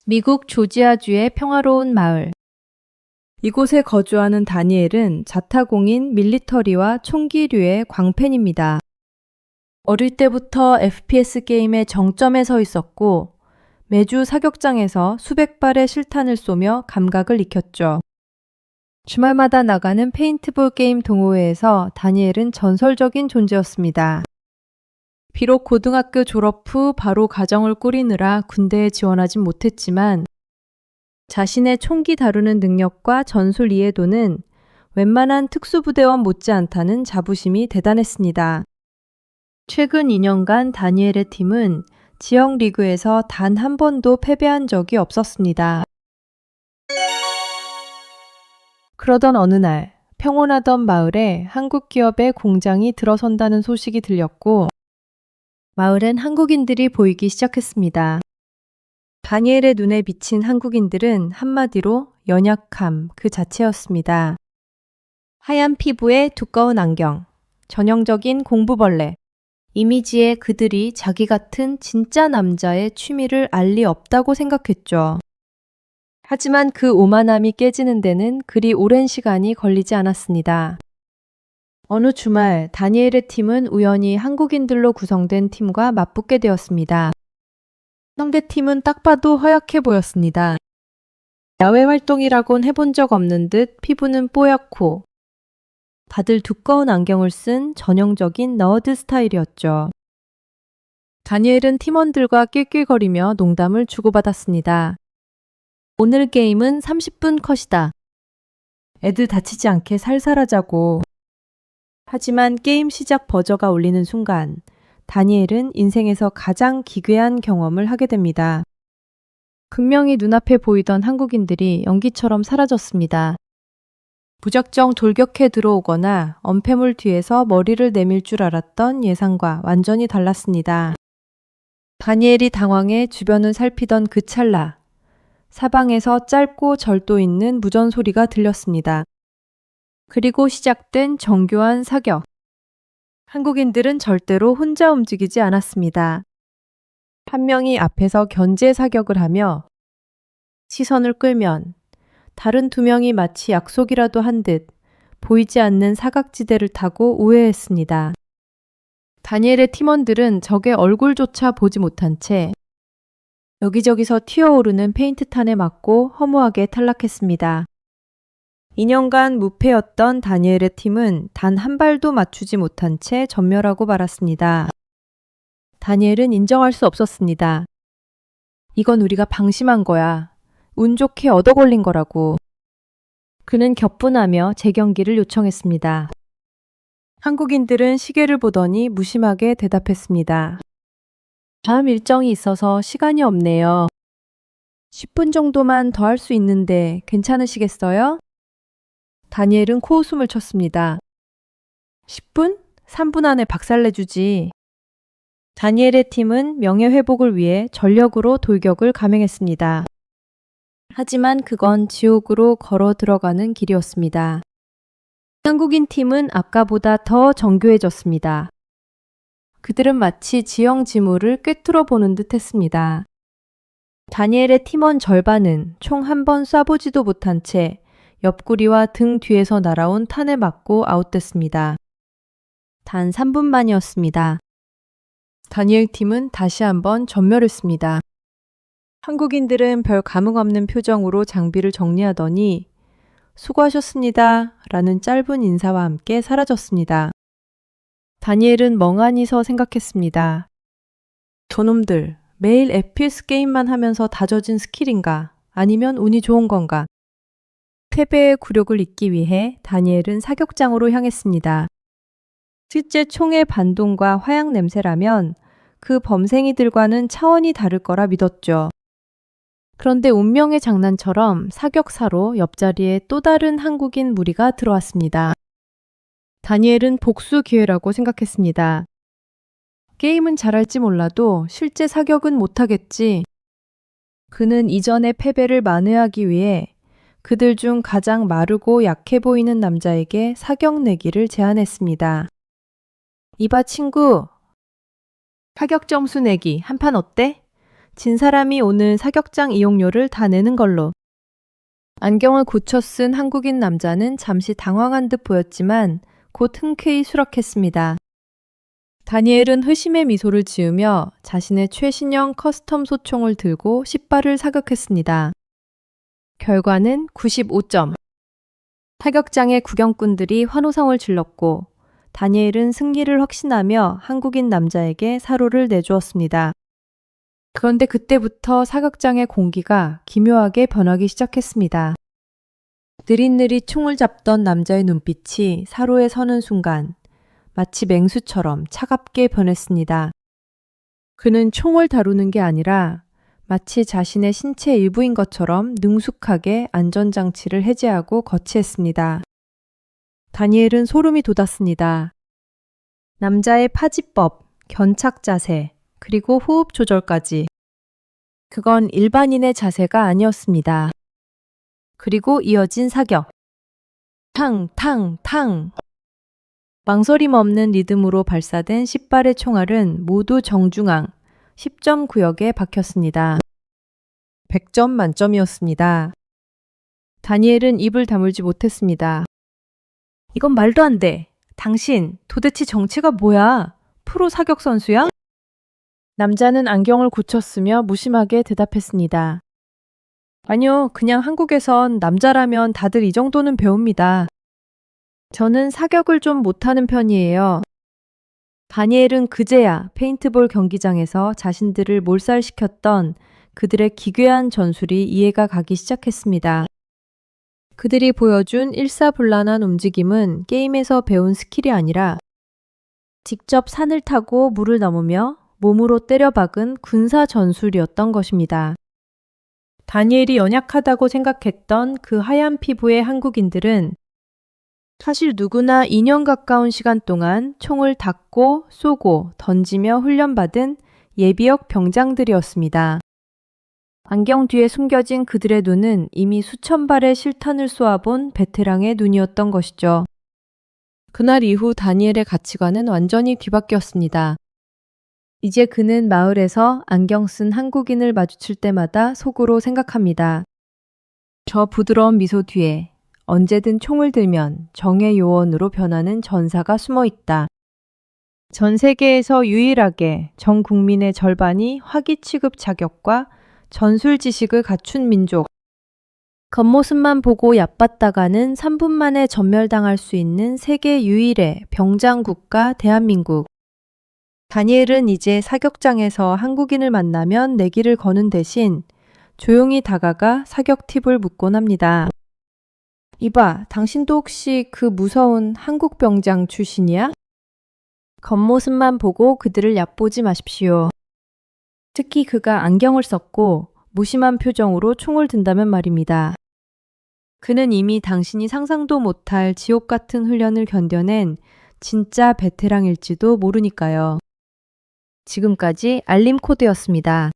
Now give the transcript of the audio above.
미국 조지아주의 평화로운 마을. 이곳에 거주하는 다니엘은 자타공인 밀리터리와 총기류의 광팬입니다. 어릴 때부터 FPS 게임의 정점에 서 있었고 매주 사격장에서 수백 발의 실탄을 쏘며 감각을 익혔죠. 주말마다 나가는 페인트볼 게임 동호회에서 다니엘은 전설적인 존재였습니다. 비록 고등학교 졸업 후 바로 가정을 꾸리느라 군대에 지원하진 못했지만 자신의 총기 다루는 능력과 전술 이해도는 웬만한 특수부대원 못지않다는 자부심이 대단했습니다. 최근 2년간 다니엘의 팀은 지역 리그에서 단 한 번도 패배한 적이 없었습니다. 그러던 어느 날 평온하던 마을에 한국 기업의 공장이 들어선다는 소식이 들렸고 마을엔 한국인들이 보이기 시작했습니다. 다니엘의 눈에 비친 한국인들은 한마디로 연약함 그 자체였습니다. 하얀 피부에 두꺼운 안경, 전형적인 공부벌레, 이미지에 그들이 자기 같은 진짜 남자의 취미를 알 리 없다고 생각했죠. 하지만 그 오만함이 깨지는 데는 그리 오랜 시간이 걸리지 않았습니다. 어느 주말 다니엘의 팀은 우연히 한국인들로 구성된 팀과 맞붙게 되었습니다. 상대팀은 딱 봐도 허약해 보였습니다. 야외 활동이라곤 해본 적 없는 듯 피부는 뽀얗고 다들 두꺼운 안경을 쓴 전형적인 너드 스타일이었죠. 다니엘은 팀원들과 낄낄거리며 농담을 주고받았습니다. 오늘 게임은 30분 컷이다. 애들 다치지 않게 살살 하자고. 하지만 게임 시작 버저가 울리는 순간 다니엘은 인생에서 가장 기괴한 경험을 하게 됩니다. 분명히 눈앞에 보이던 한국인들이 연기처럼 사라졌습니다. 무작정 돌격해 들어오거나 엄폐물 뒤에서 머리를 내밀 줄 알았던 예상과 완전히 달랐습니다. 다니엘이 당황해 주변을 살피던 그 찰나, 사방에서 짧고 절도 있는 무전 소리가 들렸습니다. 그리고 시작된 정교한 사격. 한국인들은 절대로 혼자 움직이지 않았습니다. 한 명이 앞에서 견제 사격을 하며 시선을 끌면 다른 두 명이 마치 약속이라도 한 듯 보이지 않는 사각지대를 타고 우회했습니다. 다니엘의 팀원들은 적의 얼굴조차 보지 못한 채 여기저기서 튀어오르는 페인트탄에 맞고 허무하게 탈락했습니다. 2년간 무패였던 다니엘의 팀은 단 한 발도 맞추지 못한 채 전멸하고 말았습니다. 다니엘은 인정할 수 없었습니다. 이건 우리가 방심한 거야. 운 좋게 얻어 걸린 거라고. 그는 격분하며 재경기를 요청했습니다. 한국인들은 시계를 보더니 무심하게 대답했습니다. 다음 일정이 있어서 시간이 없네요. 10분 정도만 더 할 수 있는데 괜찮으시겠어요? 다니엘은 코웃음을 쳤습니다. 10분? 3분 안에 박살내주지. 다니엘의 팀은 명예회복을 위해 전력으로 돌격을 감행했습니다. 하지만 그건 지옥으로 걸어 들어가는 길이었습니다. 한국인 팀은 아까보다 더 정교해졌습니다. 그들은 마치 지형지물을 꿰뚫어 보는 듯 했습니다. 다니엘의 팀원 절반은 총 한 번 쏴보지도 못한 채 옆구리와 등 뒤에서 날아온 탄에 맞고 아웃됐습니다. 단 3분 만이었습니다. 다니엘 팀은 다시 한번 전멸했습니다. 한국인들은 별 감흥 없는 표정으로 장비를 정리하더니 수고하셨습니다 라는 짧은 인사와 함께 사라졌습니다. 다니엘은 멍하니 서 생각했습니다. 저놈들 매일 FPS 게임만 하면서 다져진 스킬인가 아니면 운이 좋은 건가. 패배의 굴욕을 잊기 위해 다니엘은 사격장으로 향했습니다. 실제 총의 반동과 화약 냄새라면 그 범생이들과는 차원이 다를 거라 믿었죠. 그런데 운명의 장난처럼 사격사로 옆자리에 또 다른 한국인 무리가 들어왔습니다. 다니엘은 복수 기회라고 생각했습니다. 게임은 잘할지 몰라도 실제 사격은 못하겠지. 그는 이전의 패배를 만회하기 위해 그들 중 가장 마르고 약해 보이는 남자에게 사격 내기를 제안했습니다. 이봐 친구, 사격 점수 내기 한 판 어때? 진 사람이 오늘 사격장 이용료를 다 내는 걸로. 안경을 고쳐 쓴 한국인 남자는 잠시 당황한 듯 보였지만 곧 흔쾌히 수락했습니다. 다니엘은 회심의 미소를 지으며 자신의 최신형 커스텀 소총을 들고 10발을 사격했습니다. 결과는 95점. 사격장의 구경꾼들이 환호성을 질렀고 다니엘은 승리를 확신하며 한국인 남자에게 사료를 내주었습니다. 그런데 그때부터 사격장의 공기가 기묘하게 변하기 시작했습니다. 느릿느릿 총을 잡던 남자의 눈빛이 사로에 서는 순간 마치 맹수처럼 차갑게 변했습니다. 그는 총을 다루는 게 아니라 마치 자신의 신체 일부인 것처럼 능숙하게 안전장치를 해제하고 거치했습니다. 다니엘은 소름이 돋았습니다. 남자의 파지법, 견착 자세, 그리고 호흡 조절까지. 그건 일반인의 자세가 아니었습니다. 그리고 이어진 사격. 탕, 탕, 탕. 망설임 없는 리듬으로 발사된 10발의 총알은 모두 정중앙 10점 구역에 박혔습니다. 100점 만점이었습니다. 다니엘은 입을 다물지 못했습니다. 이건 말도 안 돼. 당신 도대체 정체가 뭐야? 프로 사격 선수야? 남자는 안경을 고쳤으며 무심하게 대답했습니다. 아니요, 그냥 한국에선 남자라면 다들 이 정도는 배웁니다. 저는 사격을 좀 못하는 편이에요. 다니엘은 그제야 페인트볼 경기장에서 자신들을 몰살시켰던 그들의 기괴한 전술이 이해가 가기 시작했습니다. 그들이 보여준 일사불란한 움직임은 게임에서 배운 스킬이 아니라 직접 산을 타고 물을 넘으며 몸으로 때려박은 군사 전술이었던 것입니다. 다니엘이 연약하다고 생각했던 그 하얀 피부의 한국인들은 사실 누구나 2년 가까운 시간 동안 총을 닫고 쏘고 던지며 훈련받은 예비역 병장들이었습니다. 안경 뒤에 숨겨진 그들의 눈은 이미 수천 발의 실탄을 쏘아본 베테랑의 눈이었던 것이죠. 그날 이후 다니엘의 가치관은 완전히 뒤바뀌었습니다. 이제 그는 마을에서 안경 쓴 한국인을 마주칠 때마다 속으로 생각합니다. 저 부드러운 미소 뒤에 언제든 총을 들면 정의 요원으로 변하는 전사가 숨어 있다. 전 세계에서 유일하게 전 국민의 절반이 화기 취급 자격과 전술 지식을 갖춘 민족. 겉모습만 보고 얕봤다가는 3분 만에 전멸당할 수 있는 세계 유일의 병장 국가 대한민국. 다니엘은 이제 사격장에서 한국인을 만나면 내기를 거는 대신 조용히 다가가 사격 팁을 묻곤 합니다. 이봐, 당신도 혹시 그 무서운 한국 병장 출신이야? 겉모습만 보고 그들을 얕보지 마십시오. 특히 그가 안경을 썼고 무심한 표정으로 총을 든다면 말입니다. 그는 이미 당신이 상상도 못할 지옥 같은 훈련을 견뎌낸 진짜 베테랑일지도 모르니까요. 지금까지 알림 코드였습니다.